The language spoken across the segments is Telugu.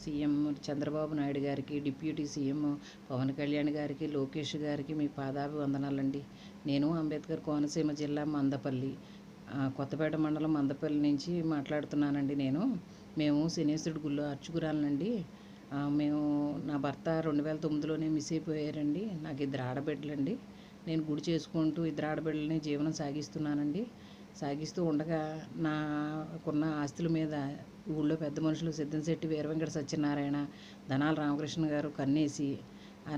సీఎం చంద్రబాబు నాయుడు గారికి, డిప్యూటీ సీఎం పవన్ కళ్యాణ్ గారికి, లోకేష్ గారికి మీ పాదాభివందనాలండి. నేను అంబేద్కర్ కోనసీమ జిల్లా మందపల్లి, కొత్తపేట మండలం మందపల్లి నుంచి మాట్లాడుతున్నానండి. మేము శనేశ్వరుడి గుళ్ళో అర్చకురాలనండి. మేము నా భర్త 2009లోనే మిస్ అయిపోయారండి. నాకు 2 ఆడబిడ్డలండి. నేను గుడి చేసుకుంటూ 2 ఆడబిడ్డలని జీవనం సాగిస్తున్నానండి. సాగిస్తూ ఉండగా నాకున్న ఆస్తుల మీద ఊళ్ళో పెద్ద మనుషులు సిద్ధంశెట్టి వీరవెంకట సత్యనారాయణ, ధనాల రామకృష్ణ గారు కన్నేసి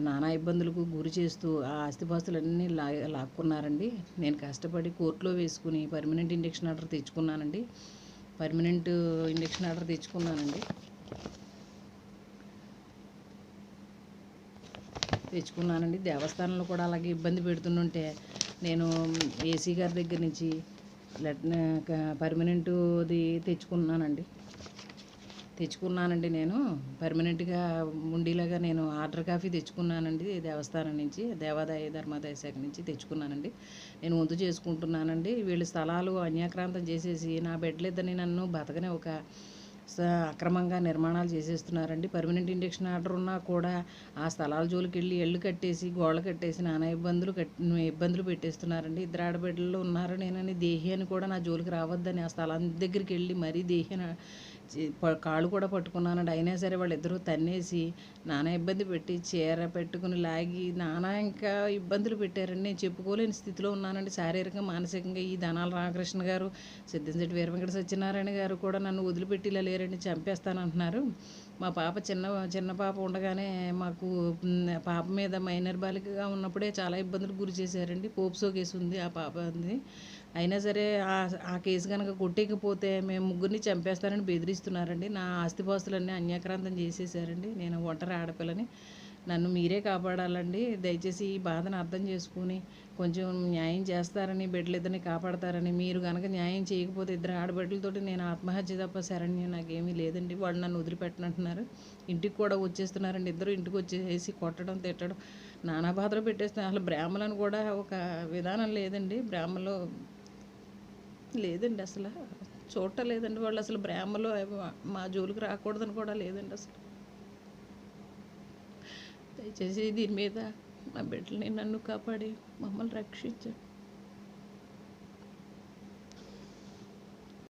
నానా ఇబ్బందులకు గురి చేస్తూ ఆ ఆస్తిపాస్తులన్నీ లాక్కున్నారండి. నేను కష్టపడి కోర్టులో వేసుకుని పర్మనెంట్ ఇంజక్షన్ ఆర్డర్ తెచ్చుకున్నానండి. దేవస్థానంలో కూడా అలాగే ఇబ్బంది పెడుతుంటే నేను ఏసీ గారి దగ్గర నుంచి పర్మనెంట్ది తెచ్చుకున్నానండి. నేను పర్మనెంట్గా ఉండేలాగా నేను ఆర్డర్ కాపీ తెచ్చుకున్నానండి. దేవస్థానం నుంచి, దేవాదాయ ధర్మాదాయ శాఖ నుంచి తెచ్చుకున్నానండి. నేను వంతు చేసుకుంటున్నానండి. వీళ్ళు స్థలాలు అన్యాక్రాంతం చేసేసి నా బిడ్డలిద్దరిని నన్ను బతకనే ఒక అక్రమంగా నిర్మాణాలు చేసేస్తున్నారండి. పర్మనెంట్ ఇంజక్షన్ ఆర్డర్ ఉన్నా కూడా ఆ స్థలాల జోలికి వెళ్ళి ఎళ్ళు కట్టేసి గోడలు కట్టేసి నానా ఇబ్బందులు పెట్టేస్తున్నారండి. 2 ఆడబిడ్డలు ఉన్నారు నేనని దేహి అని కూడా నా జోలికి రావద్దని ఆ స్థలం దగ్గరికి వెళ్ళి మరీ దేహి కాళ్ళు కూడా పట్టుకున్నానండి. అయినా సరే వాళ్ళిద్దరూ తన్నేసి నానా ఇబ్బంది పెట్టి చీర పెట్టుకుని లాగి నానా ఇంకా ఇబ్బందులు పెట్టారండి. నేను చెప్పుకోలేని స్థితిలో ఉన్నానండి, శారీరకంగా మానసికంగా. ఈ ధనాల రామకృష్ణ గారు, సిద్ధంశెట్టి వీరవెంకట సత్యనారాయణ గారు కూడా నన్ను వదిలిపెట్టిలా లేరండి, చంపేస్తానంటున్నారు. మా పాప చిన్న పాప ఉండగానే మాకు పాప మీద మైనర్ బాలికగా ఉన్నప్పుడే చాలా ఇబ్బందులు గురి చేశారండి. పోప్సో కేసు ఉంది ఆ పాపది. అయినా సరే ఆ కేసు కనుక కొట్టేకపోతే మేము ముగ్గురిని చంపేస్తారని బెదిరిస్తున్నారండి. నా ఆస్తిపాస్తులన్నీ అన్యాక్రాంతం చేసేసారండి. నేను ఒంటరి ఆడపిల్లని. నన్ను మీరే కాపాడాలండి. దయచేసి ఈ బాధను అర్థం చేసుకుని కొంచెం న్యాయం చేస్తారని, బిడ్డలిద్దరిని కాపాడతారని. మీరు కనుక న్యాయం చేయకపోతే 2 ఆడబిడ్డలతోటి నేను ఆత్మహత్య తప్ప శరణ్యం నాకేమీ లేదండి. వాళ్ళు నన్ను వదిలిపెట్టనంటున్నారు. ఇంటికి కూడా వచ్చేస్తున్నారండి. ఇద్దరు ఇంటికి వచ్చేసి కొట్టడం, తిట్టడం, నానా బాధలు పెట్టేస్తున్నారు. అసలు బ్రాహ్మణులను కూడా ఒక విధానం లేదండి. లేదండి, అసలు చూడటం లేదండి. వాళ్ళు అసలు బ్రాహ్మలో మా జోలికి రాకూడదని కూడా లేదండి. అసలు దయచేసి దీని మీద మా బిడ్డల్ని నన్ను కాపాడి మమ్మల్ని రక్షించండి.